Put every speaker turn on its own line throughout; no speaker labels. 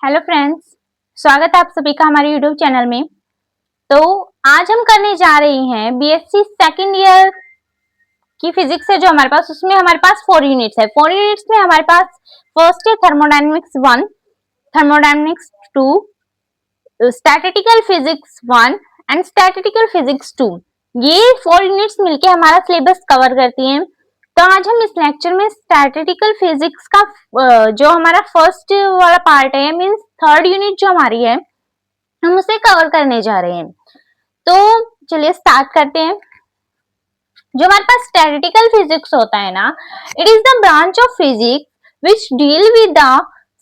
Hello friends, स्वागत है आप सभी का हमारे यूट्यूब चैनल में। तो आज हम करने जा रहे हैं बीएससी सेकंड ईयर की फिजिक्स है जो हमारे पास, उसमें हमारे पास 4 यूनिट्स है। 4 यूनिट्स में हमारे पास फर्स्ट है thermodynamics 1, thermodynamics 2, statistical physics 1 and statistical physics 2। ये 4 यूनिट्स मिलके हमारा सिलेबस कवर करती हैं। तो आज हम इस लेक्चर में स्टैटिस्टिकल फिजिक्स का जो हमारा फर्स्ट वाला पार्ट है, मींस थर्ड यूनिट जो हमारी है, हम उसे कवर करने जा रहे हैं। तो चलिए स्टार्ट करते हैं। जो हमारे पास स्टैटिस्टिकल फिजिक्स होता है ना, it is the branch of physics which deal with the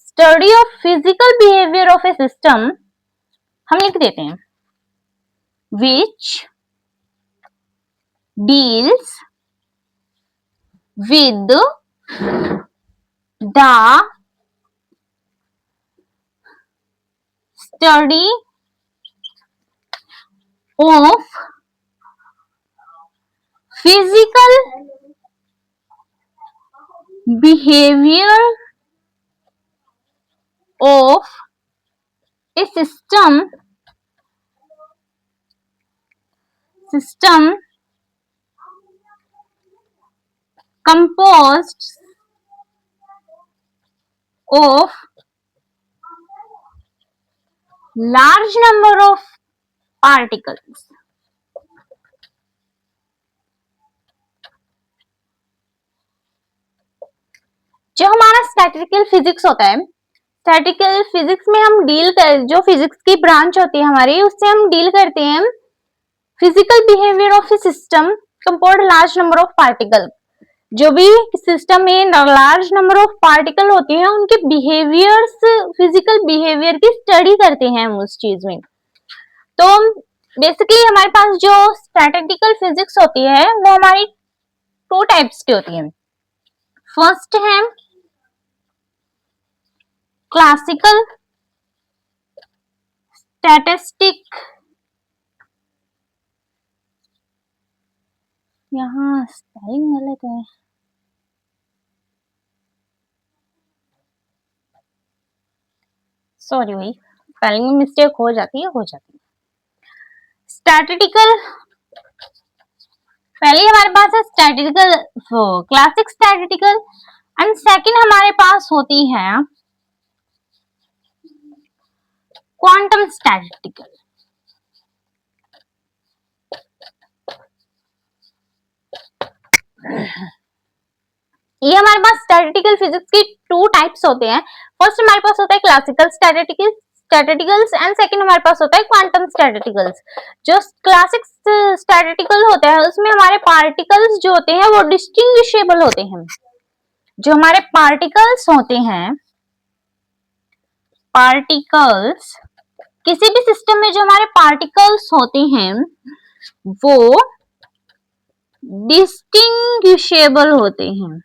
study of physical behaviour of A system. हम लिख देते हैं which deals with the study of physical behaviour of a system composed of large number of particles। जो हमारा statistical physics होता है, statistical physics में हम डील कर, जो फिजिक्स की ब्रांच होती है हमारी, उससे हम डील करते हैं physical behaviour of A system composed large number of particle. जो भी सिस्टम में लार्ज नंबर ऑफ पार्टिकल होते हैं, उनके बिहेवियर्स, फिजिकल बिहेवियर की स्टडी करते हैं हम उस चीज में। तो बेसिकली हमारे पास जो स्टैटिस्टिकल फिजिक्स होती है वो हमारी 2 टाइप्स की होती है। फर्स्ट है क्लासिकल स्टैटिस्टिक, यहाँ स्पेलिंग गलत है, सॉरी भाई, स्पेलिंग में मिस्टेक हो जाती है। स्टैटिस्टिकल, पहले हमारे पास है statistical, classic statistical, and second हमारे पास होती है क्वांटम स्टैटिस्टिकल। ये हमारे पास स्टैटिस्टिकल फिजिक्स की 2 टाइप्स होते हैं। फर्स्ट हमारे पास होता है क्लासिकल स्टैटिस्टिकल्स एंड सेकंड हमारे पास होता है क्वांटम स्टैटिस्टिकल्स। जो क्लासिक स्टैटिस्टिकल होता है उसमें हमारे पार्टिकल्स जो होते हैं वो डिस्टिंग्विशेबल होते हैं। जो हमारे पार्टिकल्स होते हैं, पार्टिकल्स, किसी भी सिस्टम में जो हमारे पार्टिकल्स होते हैं वो डिस्टिंग्विशेबल होते हैं।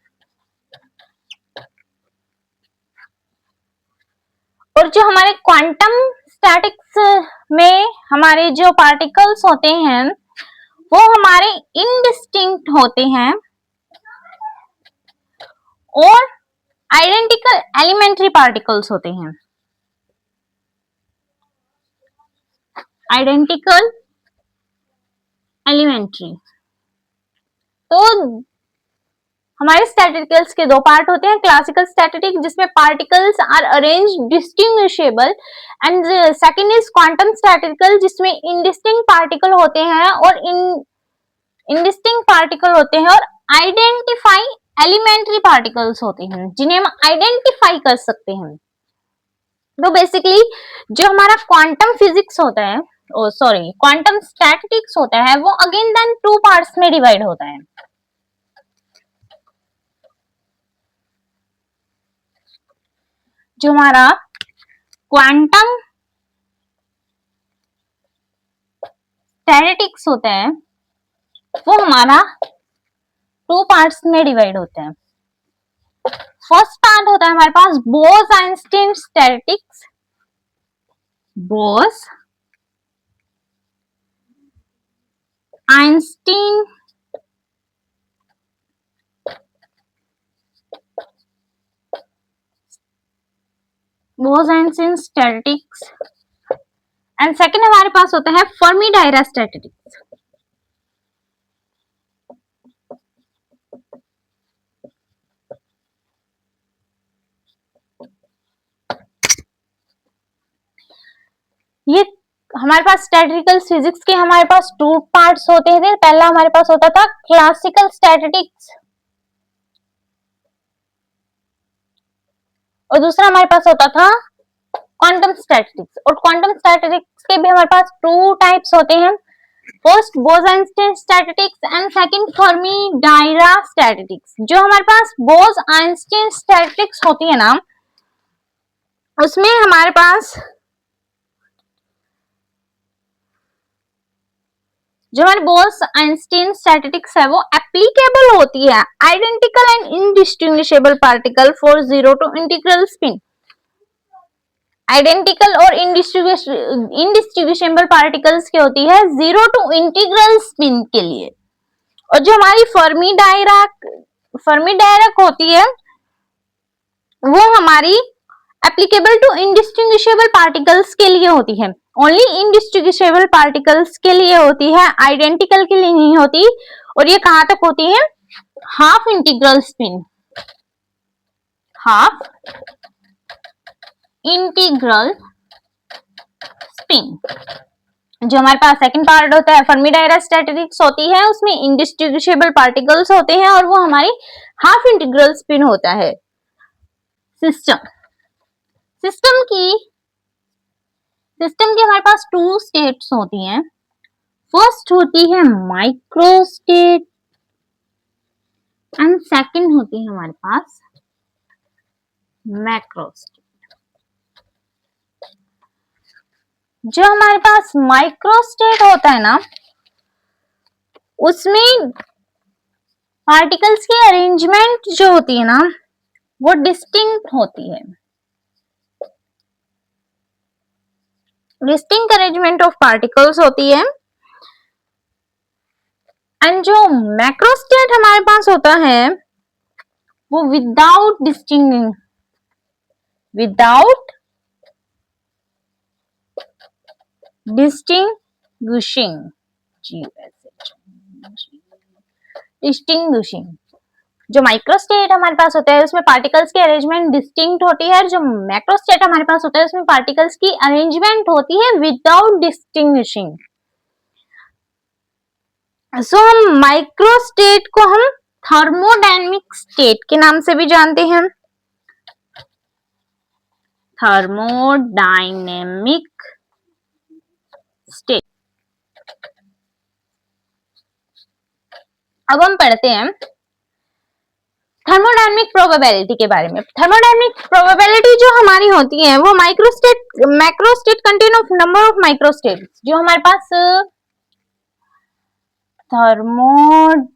और जो हमारे क्वांटम स्टैटिक्स में हमारे जो पार्टिकल्स होते हैं वो हमारे इनडिस्टिंक्ट होते हैं और आइडेंटिकल एलिमेंट्री पार्टिकल्स होते हैं। Identical elementary. तो हमारे स्टैटिस्टिकल्स के 2 पार्ट होते हैं, क्लासिकल स्टैटिस्टिक जिसमें particles are arranged distinguishable, and second is quantum statistical जिसमें इनडिस्टिंक्ट पार्टिकल होते हैं और इनडिस्टिंक्ट पार्टिकल होते हैं और आइडेंटिफाई एलिमेंट्री पार्टिकल्स होते हैं जिन्हें हम आइडेंटिफाई कर सकते हैं। तो बेसिकली जो हमारा क्वांटम फिजिक्स होता है, सॉरी क्वांटम स्टैटिस्टिक्स होता है, वो अगेन देन 2 पार्ट्स में डिवाइड होता है। जो हमारा क्वांटम स्टैटिस्टिक्स होता है वो हमारा 2 पार्ट्स में डिवाइड होते हैं। फर्स्ट पार्ट होता है हमारे पास Bose Einstein statistics, Bose Einstein Bose-Einstein statistics and second हमारे पास होता है फर्मी-डायरा स्टैटिस्टिक्स। ये हमारे पास स्टैटिस्टिकल फिजिक्स के हमारे पास टू पार्ट्स होते थे। पहला हमारे पास होता था क्लासिकल स्टैटिस्टिक्स और दूसरा हमारे पास होता था क्वांटम स्टैटिस्टिक्स। और क्वांटम स्टैटिस्टिक्स के भी हमारे पास टू टाइप्स होते हैं, first Bose-Einstein statistics and second Fermi-Dirac statistics. जो हमारे पास बोस-आइंस्टीन स्टैटिस्टिक्स होती है ना, उसमें हमारे पास जो हमारी बोस-आइंस्टीन स्टैटिस्टिक्स है वो एप्लीकेबल होती है identical and indistinguishable particle for zero to integral spin. Identical और इंडिस्टिंग्विशेबल पार्टिकल्स की होती है जीरो टू इंटीग्रल स्पिन के लिए। और जो हमारी फर्मी डायराक होती है वो हमारी एप्लीकेबल टू इंडिस्टिंग्विशेबल पार्टिकल्स के लिए होती है, ओनली इंडिस्टिंग्विशेबल पार्टिकल्स के लिए होती है, आइडेंटिकल के लिए नहीं होती। और ये कहां तक होती है? Half integral spin, half integral spin. जो हमारे पास सेकंड पार्ट होता है फर्मी-डायरा स्टैटिस्टिक्स होती है, उसमें इंडिस्टिंग्विशेबल पार्टिकल्स होते हैं और वो हमारी हाफ इंटीग्रल स्पिन होता है। सिस्टम की हमारे पास टू स्टेट्स होती हैं। फर्स्ट होती है माइक्रो स्टेट एंड सेकंड होती है हमारे पास मैक्रो स्टेट। जो हमारे पास माइक्रो स्टेट होता है ना, उसमें पार्टिकल्स की अरेंजमेंट जो होती है ना वो डिस्टिंक्ट होती है, डिस्टिंक्ट अरेंजमेंट ऑफ पार्टिकल्स होती है। एंड जो मैक्रो स्टेट हमारे पास होता है वो विदाउट डिस्टिंग्विशिंग जो माइक्रो स्टेट हमारे पास होता है उसमें पार्टिकल्स की अरेंजमेंट डिस्टिंक्ट होती है, जो मैक्रो स्टेट हमारे पास होता है उसमें पार्टिकल्स की अरेंजमेंट होती है विदाउट डिस्टिंग्विशिंग। सो हम माइक्रो स्टेट को हम थर्मोडायनेमिक स्टेट के नाम से भी जानते हैं, थर्मोडायनेमिक स्टेट। अब हम पढ़ते हैं थर्मोडायनेमिक प्रोबेबिलिटी के बारे में। थर्मोडायनेमिक प्रोबेबिलिटी जो हमारी होती है वो macro state contain of number of micro state. जो हमारे पास थर्मोडायनेमिक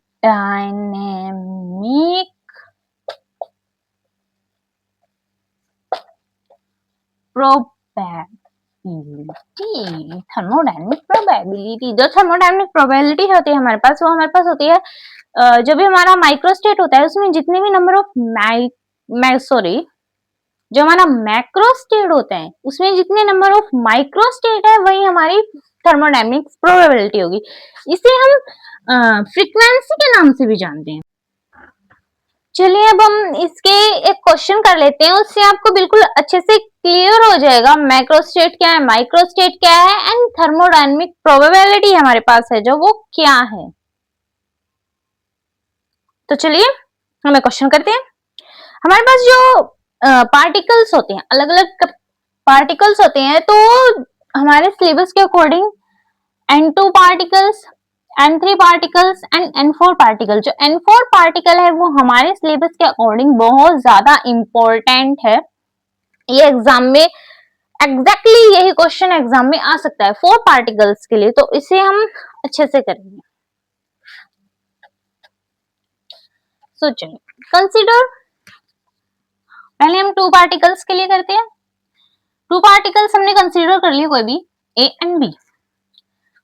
प्रोबेबिलिटी जो थर्मोडायनेमिक प्रोबेबिलिटी होती है हमारे पास, वो हमारे पास होती है जो भी हमारा माइक्रो स्टेट होता है उसमें जितने भी नंबर ऑफ जो हमारा मैक्रो स्टेट होता है उसमें जितने नंबर ऑफ माइक्रो स्टेट है वही हमारी थर्मोडायनेमिक प्रोबेबिलिटी होगी। इसे हम फ्रीक्वेंसी के नाम से भी जानते हैं। चलिए अब हम इसके एक क्वेश्चन कर लेते हैं, उससे आपको बिल्कुल अच्छे से क्लियर हो जाएगा मैक्रो स्टेट क्या है, माइक्रो स्टेट क्या है एंड थर्मोडायनेमिक प्रोबेबिलिटी हमारे पास है जो वो क्या है। तो चलिए हमें क्वेश्चन करते हैं। हमारे पास जो पार्टिकल्स होते हैं, अलग अलग पार्टिकल्स होते हैं, तो हमारे सिलेबस के according N2 particles, N3 particles and N4 particle. जो N4 पार्टिकल है वो हमारे सिलेबस के अकॉर्डिंग बहुत ज्यादा इंपॉर्टेंट है। ये एग्जाम में एग्जैक्टली यही क्वेश्चन एग्जाम में आ सकता है 4 पार्टिकल्स के लिए, तो इसे हम अच्छे से करेंगे। सो चलिए कंसीडर, पहले हम 2 पार्टिकल्स के लिए करते हैं। 2 पार्टिकल्स हमने कंसीडर कर लिए, कोई भी A एंड B।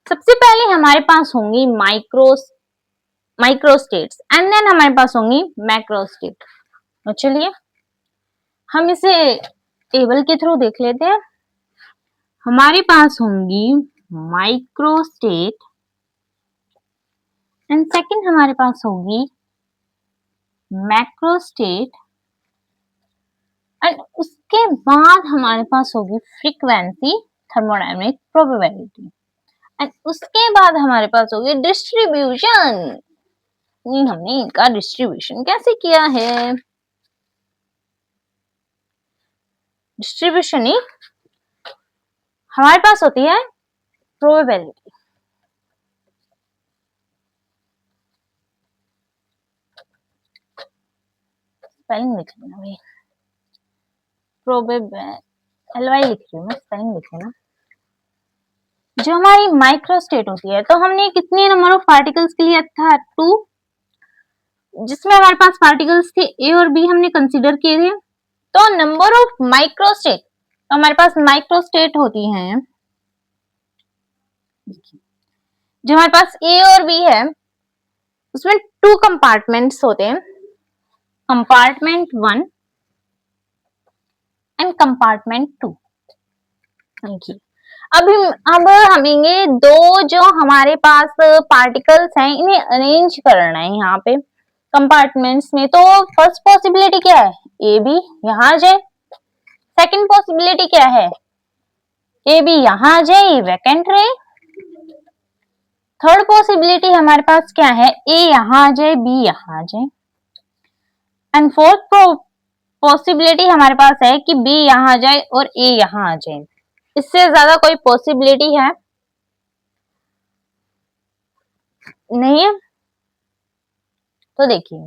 सबसे पहले हमारे पास होंगी माइक्रो स्टेट्स एंड देन हमारे पास होंगी मैक्रो स्टेट। तो चलिए हम इसे टेबल के थ्रू देख लेते हैं। हमारे पास होंगी माइक्रोस्टेट एंड सेकंड हमारे पास होगी मैक्रोस्टेट एंड उसके बाद हमारे पास होगी फ्रीक्वेंसी थर्मोडायनेमिक प्रोबेबिलिटी एंड उसके बाद हमारे पास होगी डिस्ट्रीब्यूशन। हमने इनका डिस्ट्रीब्यूशन कैसे किया है? डिस्ट्रीब्यूशन ही हमारे पास होती है प्रोबेबिलिटी। स्पेलिंग लिख लेना भाई, एलवाई लिख रही हूँ मैं, स्पेलिंग लिख लेना। जो हमारी माइक्रोस्टेट होती है, तो हमने कितने नंबर ऑफ पार्टिकल्स के लिए था 2, जिसमें हमारे पास पार्टिकल्स थे ए और बी हमने कंसीडर किए थे। तो नंबर ऑफ माइक्रोस्टेट, तो हमारे पास माइक्रोस्टेट होती हैं, जो हमारे पास ए और बी है उसमें 2 कंपार्टमेंट्स होते हैं, कंपार्टमेंट 1 एंड कंपार्टमेंट 2। देखिए अब हमें दो जो हमारे पास पार्टिकल्स हैं इन्हें अरेंज करना है यहाँ पे कंपार्टमेंट्स में। तो फर्स्ट पॉसिबिलिटी क्या है? ए बी यहाँ आ जाए। सेकंड पॉसिबिलिटी क्या है? ए बी यहाँ आ जाए, ये वैकेंट रहे। थर्ड पॉसिबिलिटी हमारे पास क्या है? ए यहाँ आ जाए, बी यहाँ आ जाए। एंड फोर्थ पॉसिबिलिटी हमारे पास है कि बी यहाँ आ जाए और ए यहाँ आ जाए। इससे ज्यादा कोई पॉसिबिलिटी है नहीं है। तो देखिए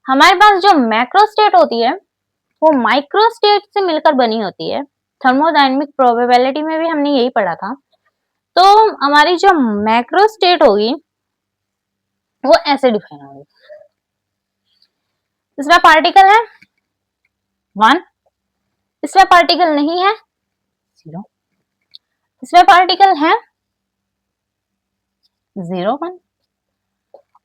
हमारे पास जो मैक्रोस्टेट होती है वो माइक्रोस्टेट से मिलकर बनी होती है। थर्मोडायनेमिक प्रोबेबिलिटी में भी हमने यही पढ़ा था। तो हमारी जो मैक्रोस्टेट होगी वो ऐसे डिफाइन होगी। इसमें पार्टिकल है 1, इसमें पार्टिकल नहीं है 0, इसमें पार्टिकल है 0 1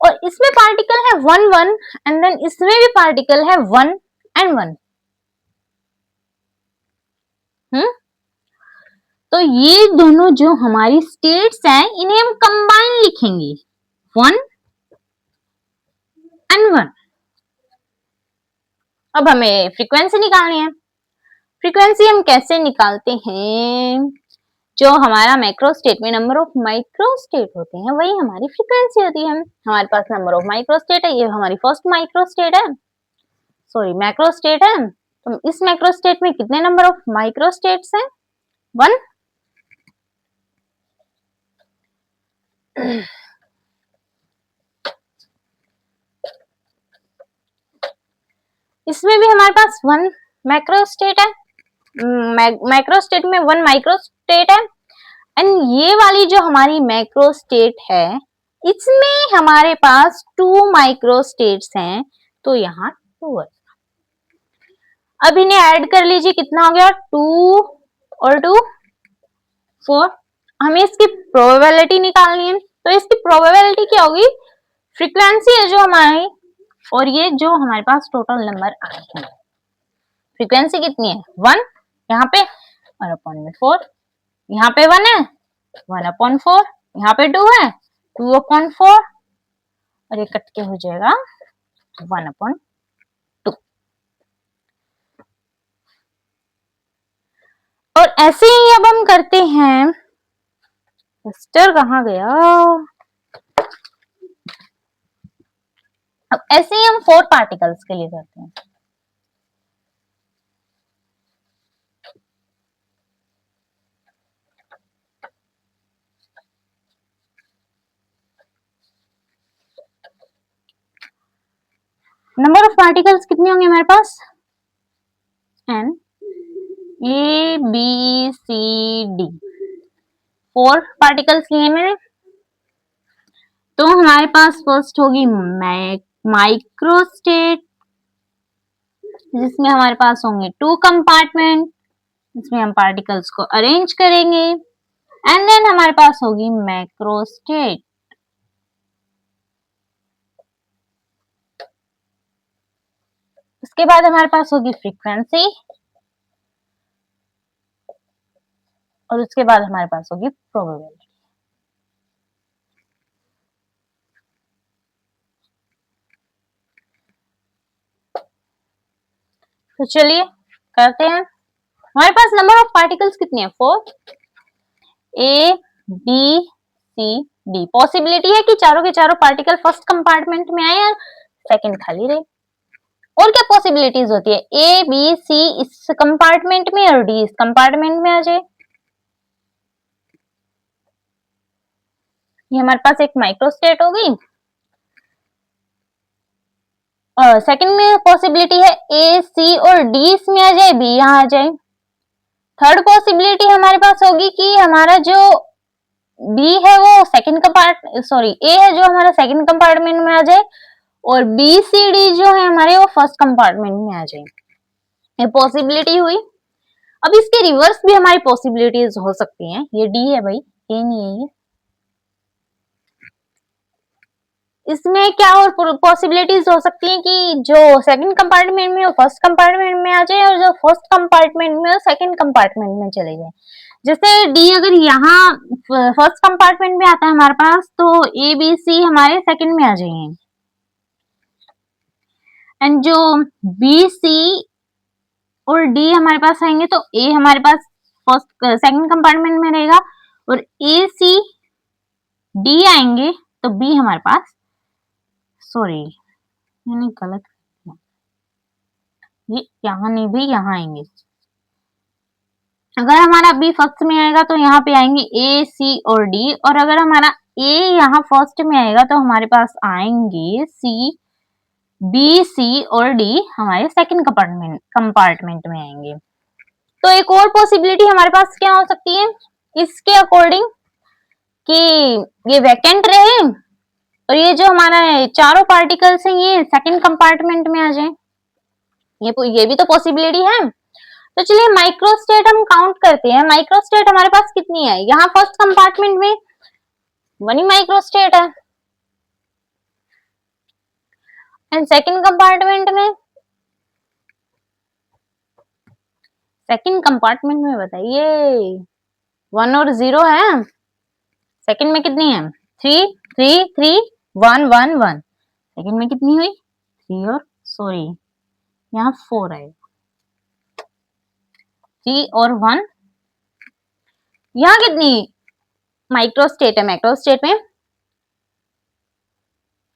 और इसमें पार्टिकल है 1 1 एंड देन इसमें भी पार्टिकल है 1 एंड 1। तो ये दोनों जो हमारी स्टेट्स हैं इन्हें हम कंबाइन लिखेंगे 1 एंड 1। अब हमें फ्रीक्वेंसी निकालनी है। फ्रीक्वेंसी हम कैसे निकालते हैं? जो हमारा मैक्रोस्टेट में नंबर ऑफ माइक्रोस्टेट होते हैं वही हमारी फ्रीक्वेंसी होती है। हमारे पास नंबर ऑफ माइक्रोस्टेट है, ये हमारी फर्स्ट माइक्रोस्टेट है, सॉरी मैक्रोस्टेट है। तो इस मैक्रोस्टेट में कितने नंबर ऑफ माइक्रोस्टेट्स हैं? 1। इसमें भी हमारे पास 1 मैक्रोस्टेट है, मैक्रोस्टेट में 1 माइक्रोस्टेट है एंड ये वाली जो हमारी मैक्रोस्टेट है इसमें हमारे पास 2 माइक्रोस्टेट्स हैं, तो यहाँ 2 है। अब इन्हें ऐड कर लीजिए, कितना हो गया? 2 और 2 4। हमें इसकी प्रोबेबिलिटी निकालनी है, तो इसकी प्रोबेबिलिटी क्या होगी? फ्रीक्वेंसी है जो हमारी और ये जो हमारे पास टोटल नंबर आए हैं। फ्रीक्वेंसी कितनी है? 1, यहाँ पे 1/4, यहाँ पे 1 है 1/4, यहाँ पे 2 है 2/4 और ये कट के हो जाएगा 1/2। और ऐसे ही अब हम करते हैं, सिस्टर कहाँ गया? अब ऐसे ही हम 4 पार्टिकल्स के लिए करते हैं। नंबर ऑफ पार्टिकल्स कितने होंगे हमारे पास? n, a b c d, 4 particles लिए मैंने। तो हमारे पास फर्स्ट होगी माइक्रोस्टेट, जिसमें हमारे पास होंगे 2 कंपार्टमेंट, इसमें हम पार्टिकल्स को अरेंज करेंगे एंड देन हमारे पास होगी मैक्रोस्टेट। उसके बाद हमारे पास होगी फ्रीक्वेंसी और उसके बाद हमारे पास होगी प्रोबेबिलिटी। तो चलिए करते हैं। हमारे पास नंबर ऑफ पार्टिकल्स कितने हैं? 4। A b c d. Possibility है कि चारों के चारों पार्टिकल फर्स्ट कंपार्टमेंट में आए और सेकंड खाली रहे। और क्या पॉसिबिलिटीज होती है? ए बी सी इस कंपार्टमेंट में और डी इस कंपार्टमेंट में आ जाए। ये हमारे पास एक माइक्रोस्टेट होगी। सेकंड में पॉसिबिलिटी है ए सी और डी इसमें आ जाए, बी यहाँ आ जाए। थर्ड पॉसिबिलिटी हमारे पास होगी कि हमारा जो बी है वो सेकंड ए है जो हमारा सेकंड कंपार्टमेंट में आ जाए और बी सी डी जो है हमारे वो फर्स्ट कंपार्टमेंट में आ जाए। ये पॉसिबिलिटी हुई। अब इसके रिवर्स भी हमारी पॉसिबिलिटीज हो सकती हैं। ये डी है भाई, ए नहीं है ये। इसमें क्या और पॉसिबिलिटीज हो सकती हैं कि जो सेकंड कंपार्टमेंट में वो फर्स्ट कंपार्टमेंट में आ जाए और जो फर्स्ट कंपार्टमेंट में वो सेकंड कंपार्टमेंट में चले जाए। जैसे डी अगर यहाँ फर्स्ट कंपार्टमेंट में आता है हमारे पास, तो ए बी सी हमारे सेकंड में आ जाएंगे एंड जो बी सी और डी हमारे पास आएंगे तो ए हमारे पास फर्स्ट सेकंड कंपार्टमेंट में रहेगा और ए सी डी आएंगे तो बी हमारे पास, सॉरी मैंने गलत, ये यहाँ नहीं भी यहाँ आएंगे। अगर हमारा बी फर्स्ट में आएगा तो यहाँ पे आएंगे ए सी और डी, और अगर हमारा ए यहाँ फर्स्ट में आएगा तो हमारे पास आएंगे सी बी सी और डी हमारे सेकंड कंपार्टमेंट में आएंगे। तो एक और पॉसिबिलिटी हमारे पास क्या हो सकती है इसके अकॉर्डिंग कि ये वैकेंट रहे और ये जो हमारा चारों पार्टिकल्स हैं ये सेकंड कंपार्टमेंट में आ जाए। ये भी तो पॉसिबिलिटी है। तो चलिए माइक्रोस्टेट हम काउंट करते हैं। माइक्रोस्टेट हमारे पास कितनी है? यहाँ फर्स्ट कंपार्टमेंट में 1 ही माइक्रोस्टेट है एंड सेकंड कंपार्टमेंट में बताइए 1 और 0 है। सेकंड में कितनी है? 3 3 3 1 1 1। सेकंड में कितनी हुई? 3 और सॉरी यहाँ 4 है, 3 और 1। यहाँ कितनी माइक्रोस्टेट है? माइक्रोस्टेट में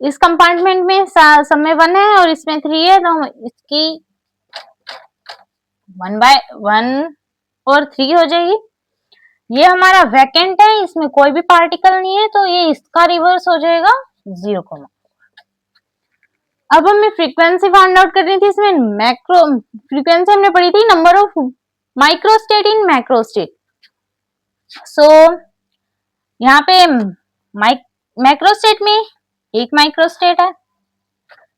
इस कंपार्टमेंट में सब में 1 है और इसमें 3 है तो इसकी 1/1 और 3 हो जाएगी। ये हमारा वैकेंट है, इसमें कोई भी पार्टिकल नहीं है तो ये इसका रिवर्स हो जाएगा 0। अब हमें फ्रीक्वेंसी फाइंड आउट करनी थी। इसमें मैक्रो फ्रीक्वेंसी हमने पढ़ी थी number of microstate in macrostate. So यहाँ पे मैक्रोस्टेट में एक माइक्रोस्टेट है,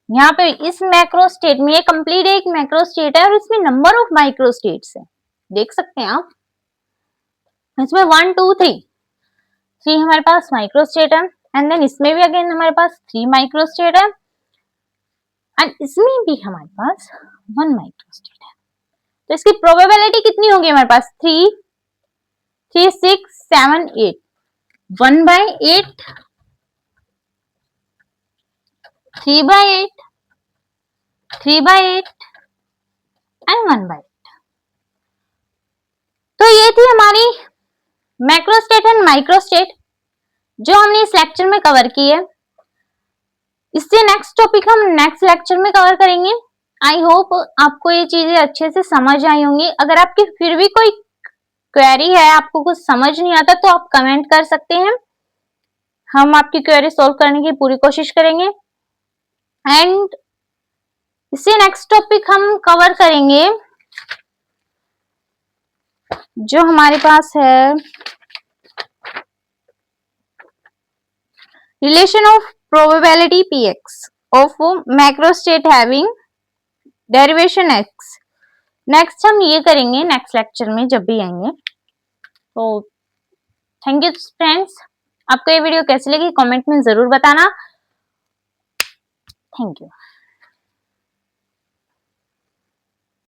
यहाँ पे इस मैक्रोस्टेट में ये कंप्लीट एक मैक्रोस्टेट है और इसमें नंबर ऑफ माइक्रोस्टेट्स है, देख सकते हैं आप। इसमें 1 2 3 हमारे पास माइक्रोस्टेट है एंड देन इसमें भी अगेन हमारे पास 3 माइक्रोस्टेट है एंड इसमें भी हमारे पास 1 माइक्रोस्टेट है। तो इसकी प्रोबेबिलिटी कितनी होगी हमारे पास? 3 3 6 7 8 1/8 3/8 3/8 एंड 1/8। तो ये थी हमारी मैक्रोस्टेट एंड माइक्रोस्टेट जो हमने इस लेक्चर में कवर की है। इससे नेक्स्ट टॉपिक हम नेक्स्ट लेक्चर में कवर करेंगे। आई होप आपको ये चीजें अच्छे से समझ आई होंगी। अगर आपकी फिर भी कोई क्वेरी है, आपको कुछ समझ नहीं आता तो आप कमेंट कर सकते हैं, हम आपकी क्वेरी सॉल्व करने की पूरी कोशिश करेंगे। एंड इससे नेक्स्ट टॉपिक हम कवर करेंगे जो हमारे पास है relation of probability px of macrostate having derivation x। Next हम ये करेंगे नेक्स्ट लेक्चर में जब भी आएंगे। तो थैंक यू फ्रेंड्स, आपको ये वीडियो कैसी लगी कमेंट में जरूर बताना। Thank you.